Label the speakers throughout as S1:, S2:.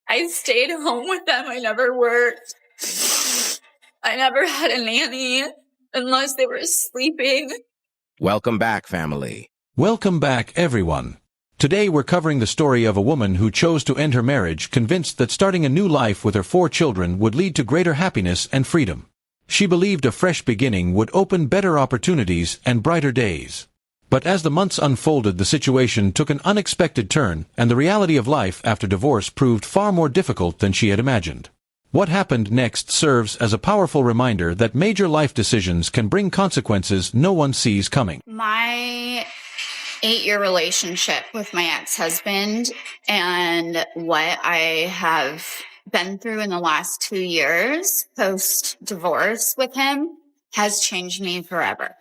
S1: I stayed home with them. I never worked. I never had a nanny unless they were sleeping.
S2: Welcome back, family.
S3: Welcome back, everyone. Today we're covering the story of a woman who chose to end her marriage convinced that starting a new life with her 4 children would lead to greater happiness and freedom. She believed a fresh beginning would open better opportunities and brighter days. But as the months unfolded, the situation took an unexpected turn, and the reality of life after divorce proved far more difficult than she had imagined. What happened next serves as a powerful reminder that major life decisions can bring consequences no one sees coming.
S1: My 8-year relationship with my ex-husband and what I have been through in the last 2 years post-divorce with him has changed me forever.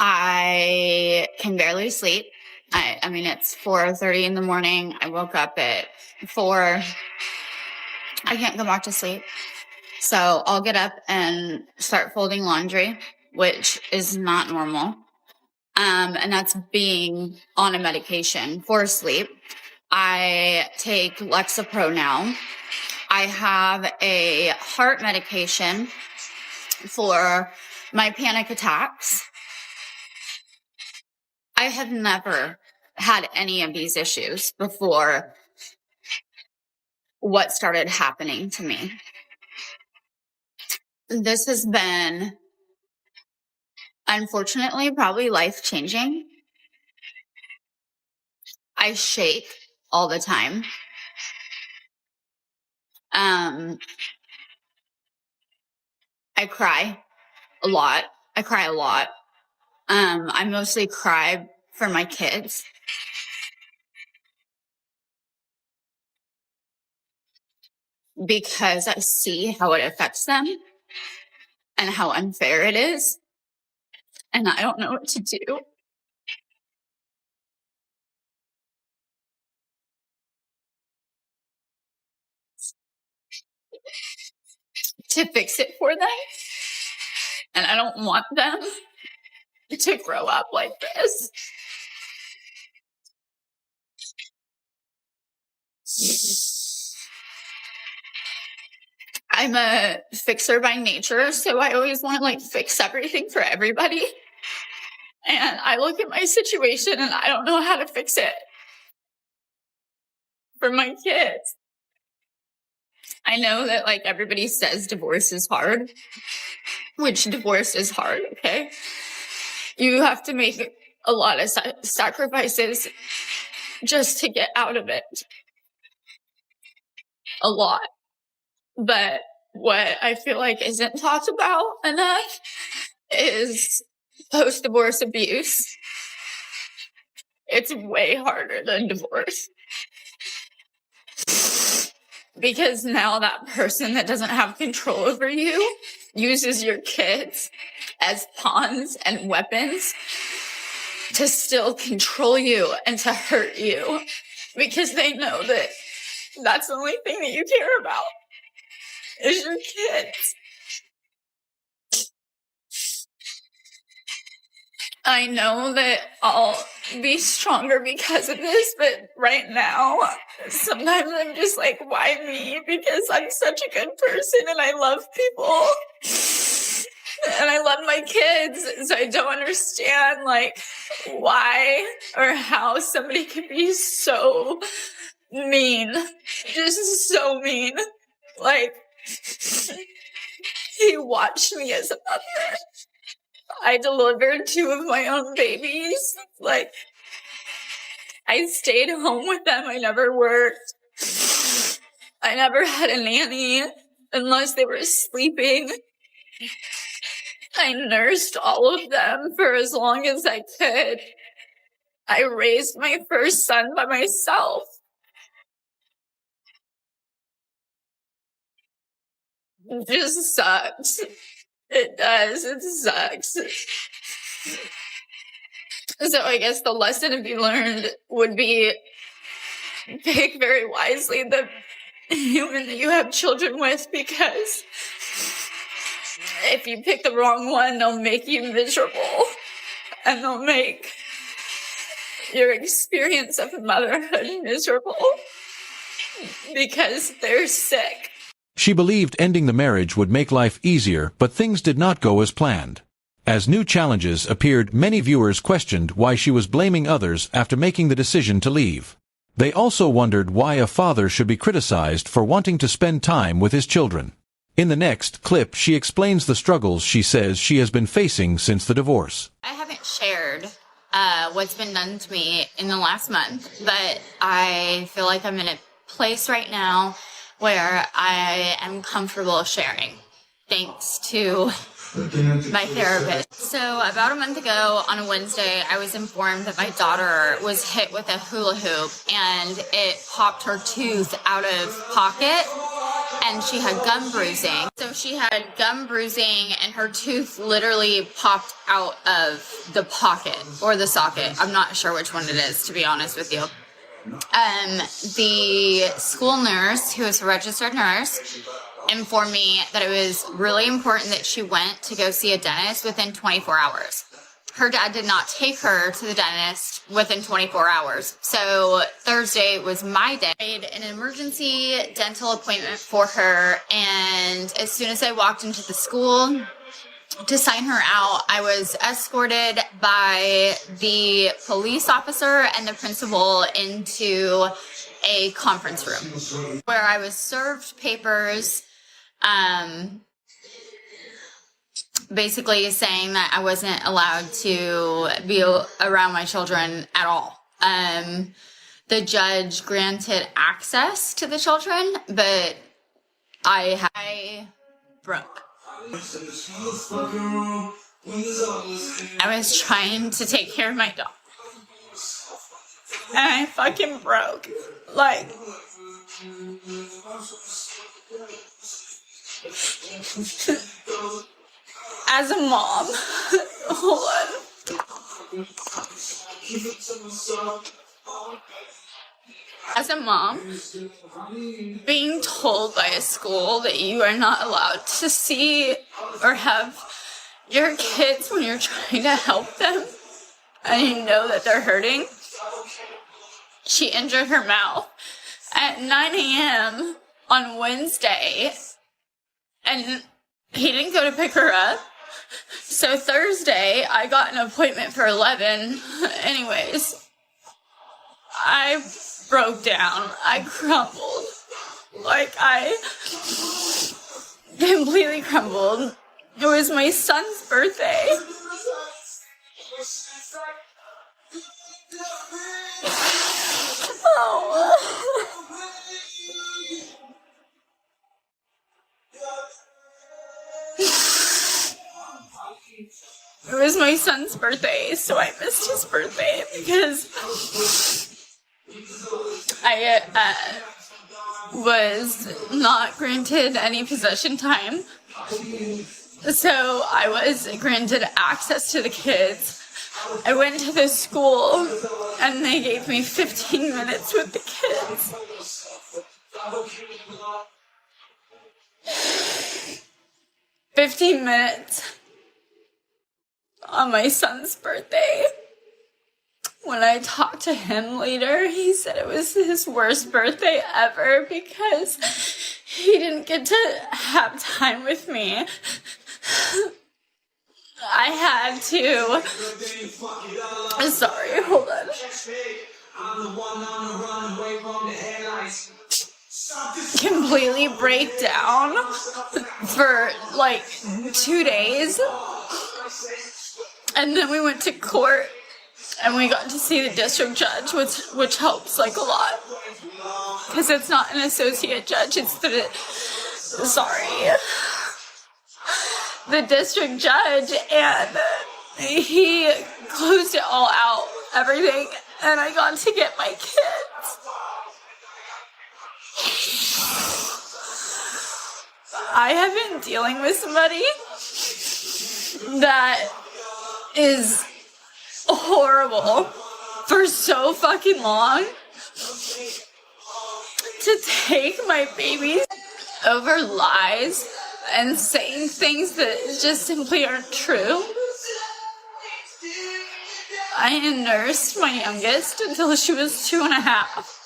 S1: I can barely sleep. I mean, it's 4:30 in the morning. I woke up at 4. I can't go back to sleep. So I'll get up and start folding laundry, which is not normal. And that's being on a medication for sleep. I take Lexapro now. I have a heart medication for my panic attacks. I have never had any of these issues before what started happening to me. This has been, unfortunately, probably life-changing. I shake all the time. I cry a lot. I mostly cry for my kids. Because I see how it affects them and how unfair it is. And I don't know what to do. To fix it for them. And I don't want them to grow up like this. I'm a fixer by nature, so I always want to fix everything for everybody. And I look at my situation and I don't know how to fix it for my kids. I know that everybody says divorce is hard, which divorce is hard, okay? You have to make a lot of sacrifices just to get out of it. A lot. But what I feel like isn't talked about enough is post-divorce abuse. It's way harder than divorce. Because now that person that doesn't have control over you uses your kids as pawns and weapons to still control you and to hurt you. Because they know that that's the only thing that you care about is your kids. I know that I'll be stronger because of this, but right now, sometimes I'm just why me? Because I'm such a good person and I love people. And I love my kids, so I don't understand, why or how somebody can be so mean. Just so mean. He watched me as a mother. I delivered 2 of my own babies. I stayed home with them. I never worked. I never had a nanny unless they were sleeping. I nursed all of them for as long as I could. I raised my first son by myself. It just sucks. It does. It sucks. So I guess the lesson to be learned would be pick very wisely the human that you have children with, because if you pick the wrong one, they'll make you miserable and they'll make your experience of motherhood miserable because they're sick.
S3: She believed ending the marriage would make life easier, but things did not go as planned. As new challenges appeared, many viewers questioned why she was blaming others after making the decision to leave. They also wondered why a father should be criticized for wanting to spend time with his children. In the next clip, she explains the struggles she says she has been facing since the divorce.
S1: I haven't shared what's been done to me in the last month, but I feel like I'm in a place right now where I am comfortable sharing, thanks to my therapist. So about a month ago on a Wednesday, I was informed that my daughter was hit with a hula hoop and it popped her tooth out of pocket, and she had gum bruising. So she had gum bruising and her tooth literally popped out of the pocket or the socket. I'm not sure which one it is, to be honest with you. The school nurse, who is a registered nurse, informed me that it was really important that she went to go see a dentist within 24 hours. Her dad did not take her to the dentist within 24 hours. So Thursday was my day. I made an emergency dental appointment for her, and as soon as I walked into the school to sign her out, I was escorted by the police officer and the principal into a conference room where I was served papers, basically saying that I wasn't allowed to be around my children at all. The judge granted access to the children, but I broke. I was trying to take care of my dog, and I fucking broke. Like, as a mom, hold on. As a mom, being told by a school that you are not allowed to see or have your kids when you're trying to help them, and you know that they're hurting. She injured her mouth at 9 a.m. on Wednesday, and he didn't go to pick her up. So Thursday, I got an appointment for 11. Anyways, I broke down. I crumbled. Like, I completely crumbled. It was my son's birthday. Oh. It was my son's birthday, so I missed his birthday because I was not granted any possession time. So I was granted access to the kids. I went to the school and they gave me 15 minutes with the kids. 15 minutes on my son's birthday. When I talked to him later, he said it was his worst birthday ever because he didn't get to have time with me. I had to... Sorry, hold on. Completely break down for like 2 days. And then we went to court and we got to see the district judge, which helps like a lot. Because it's not an associate judge, it's the district judge, and he closed it all out, everything, and I got to get my kids. I have been dealing with somebody that is horrible for so fucking long. To take my babies over lies and saying things that just simply aren't true. I nursed my youngest until she was 2.5.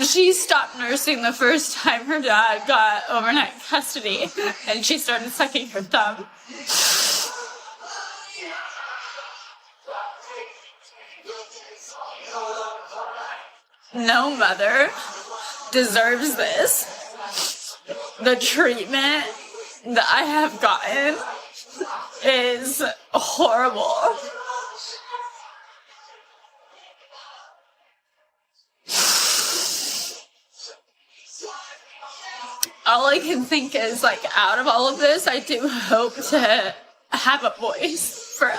S1: She stopped nursing the first time her dad got overnight custody, and she started sucking her thumb. No mother deserves this. The treatment that I have gotten is horrible. All I can think is, like, out of all of this, I do hope to have a voice for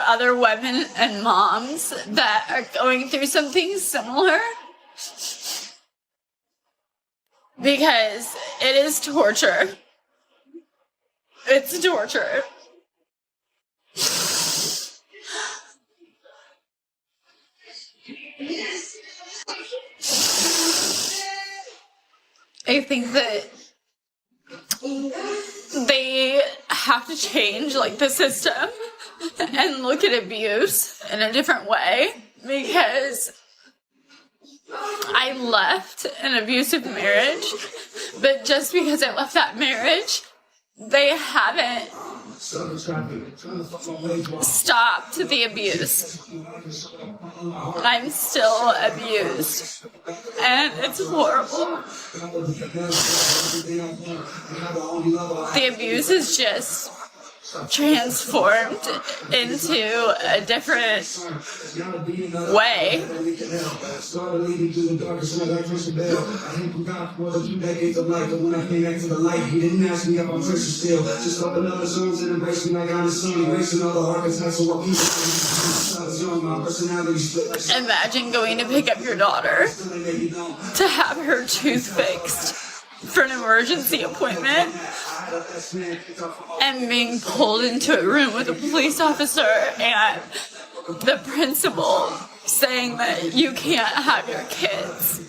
S1: other women and moms that are going through something similar. Because it is torture. It's torture. I think that they have to change, like, the system and look at abuse in a different way, because I left an abusive marriage, but just because I left that marriage, they haven't stopped the abuse. I'm still abused, and it's horrible. The abuse is just transformed into a different way. Imagine going to pick up your daughter to have her tooth fixed for an emergency appointment and being pulled into a room with a police officer and the principal saying that you can't have your kids.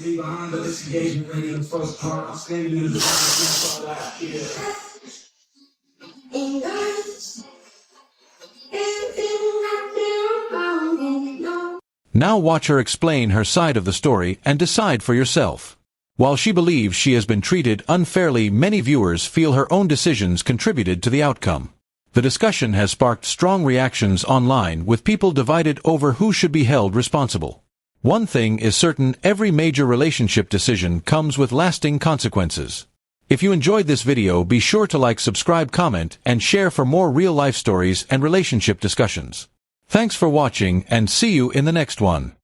S3: Now watch her explain her side of the story and decide for yourself. While she believes she has been treated unfairly, many viewers feel her own decisions contributed to the outcome. The discussion has sparked strong reactions online, with people divided over who should be held responsible. One thing is certain: every major relationship decision comes with lasting consequences. If you enjoyed this video, be sure to like, subscribe, comment, and share for more real-life stories and relationship discussions. Thanks for watching, and see you in the next one.